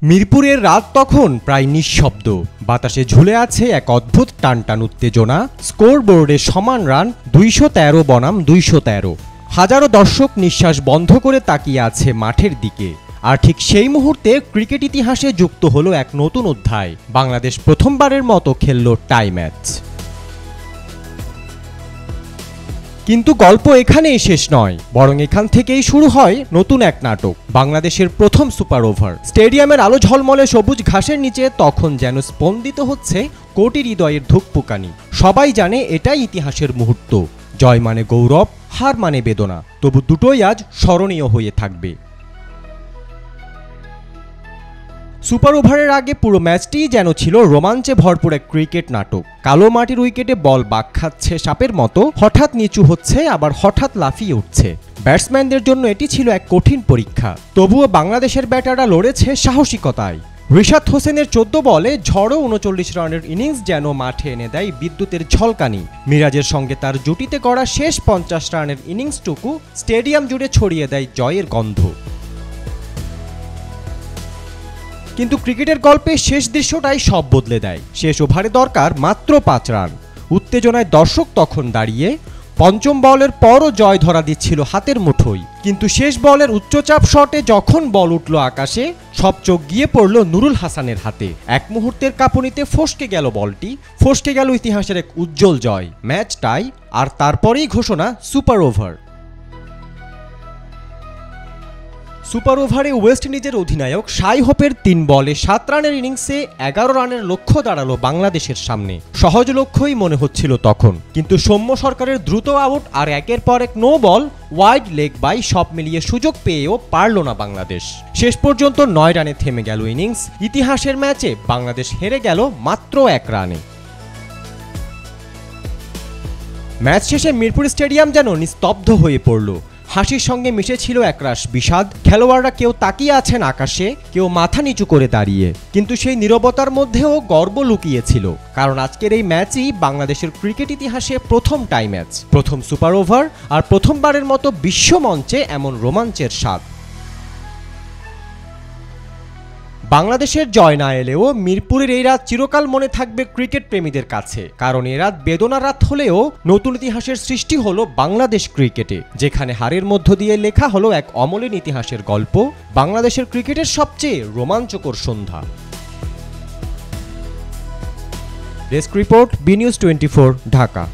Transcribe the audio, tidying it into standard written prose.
মিরপুরের রাত তখন প্রায় নিঃশব্দ। বাতাসে ঝুলে আছে এক অদ্ভুত টানটান উত্তেজনা। স্কোরবোর্ডে সমান রান ২১৩ বনাম ২১৩। হাজারো দর্শক নিঃশ্বাস বন্ধ করে তাকিয়ে আছে মাঠের দিকে। আর ঠিক সেই মুহূর্তে ক্রিকেট ইতিহাসে যুক্ত হলো এক নতুন অধ্যায়। বাংলাদেশ প্রথমবারের মতো খেলল টাই ম্যাচ। কিন্তু গল্প এখানেই শেষ নয়, বরং এখান থেকেই শুরু হয় নতুন এক নাটক, বাংলাদেশের প্রথম সুপার ওভার। স্টেডিয়ামের আলো ঝলমলে সবুজ ঘাসের নিচে তখন যেন স্পন্দিত হচ্ছে কোটি হৃদয়ের ধুকপুকানি। সবাই জানে এটাই ইতিহাসের মুহূর্ত। জয় মানে গৌরব, হার মানে বেদনা, তবু দুটোই আজ স্মরণীয় হয়ে থাকবে। সুপার ওভারের আগে পুরো ম্যাচটিই যেন ছিল রোমাঞ্চে ভরপুর এক ক্রিকেট নাটক। কালো মাটির উইকেটে বল বাঁক খাচ্ছে সাপের মতো, হঠাৎ নিচু হচ্ছে আবার হঠাৎ লাফিয়ে উঠছে। ব্যাটসম্যানদের জন্য এটি ছিল এক কঠিন পরীক্ষা। তবুও বাংলাদেশের ব্যাটাররা লড়েছে সাহসিকতায়। রিশাদ হোসেনের ১৪ বলে ঝড়ো ৩৯ রানের ইনিংস যেন মাঠে এনে দেয় বিদ্যুতের ঝলকানি। মিরাজের সঙ্গে তার জুটিতে করা শেষ ৫০ রানের ইনিংসটুকু স্টেডিয়াম জুড়ে ছড়িয়ে দেয় জয়ের গন্ধ। কিন্তু ক্রিকেটের গল্পে শেষ দৃশ্যটাই সব বদলে দেয়। শেষ ওভারে দরকার মাত্র ৫ রান। উত্তেজনায় দর্শক তখন দাঁড়িয়ে। পঞ্চম বলের পরও জয় ধরা দিচ্ছিল হাতের মুঠোয়। কিন্তু শেষ বলের উচ্চচাপ শটে যখন বল উঠল আকাশে, সব চোখ গিয়ে পড়ল নুরুল হাসানের হাতে। এক মুহূর্তের কাঁপুনিতে ফসকে গেল বলটি, ফসকে গেল ইতিহাসের এক উজ্জ্বল জয়, ম্যাচ টাই, আর তারপরেই ঘোষণা সুপার ওভার। সুপার ওভারে ওয়েস্ট ইন্ডিজের অধিনায়ক শাই হোপের ৩ বলে ৭ রানের ইনিংসে ১১ রানের লক্ষ্য দাঁড়ালো বাংলাদেশের সামনে। সহজ লক্ষ্যই মনে হচ্ছিল তখন, কিন্তু সৌম্য সরকারের দ্রুত আউট আর একের পর এক no ball, wide leg bye সব মিলিয়ে সুযোগ পেয়েও পারল না বাংলাদেশ। শেষ পর্যন্ত ৯ রানে থেমে গেল ইনিংস। ইতিহাসের ম্যাচে বাংলাদেশ হেরে গেল মাত্র ১ রানে। ম্যাচ শেষে মিরপুর স্টেডিয়াম যেন নিস্তব্ধ হয়ে পড়ল। হাসির সঙ্গে মিশেছিল একরাশ বিষাদ। খেলোয়াড়রা কেউ তাকিয়ে আছেন আকাশে, কেউ মাথা নিচু করে দাঁড়িয়ে। কিন্তু সেই নীরবতার মধ্যেও গর্ব লুকিয়েছিল, কারণ আজকের এই ম্যাচই বাংলাদেশের ক্রিকেট ইতিহাসে প্রথম টাই ম্যাচ, প্রথম সুপার ওভার, আর প্রথমবারের মতো বিশ্ব মঞ্চে এমন রোমাঞ্চের স্বাদ। বাংলাদেশের জয় না এলেও মিরপুরের এই রাত চিরকাল মনে থাকবে ক্রিকেট প্রেমীদের কাছে, কারণ এ রাত বেদনার রাত হলেও নতুন ইতিহাসের সৃষ্টি হলো বাংলাদেশ ক্রিকেটে, যেখানে হারের মধ্য দিয়ে লেখা হলো এক অমলিন ইতিহাসের গল্প, বাংলাদেশের ক্রিকেটের সবচেয়ে রোমাঞ্চকর সন্ধ্যা। Desk report, B news 24, Dhaka.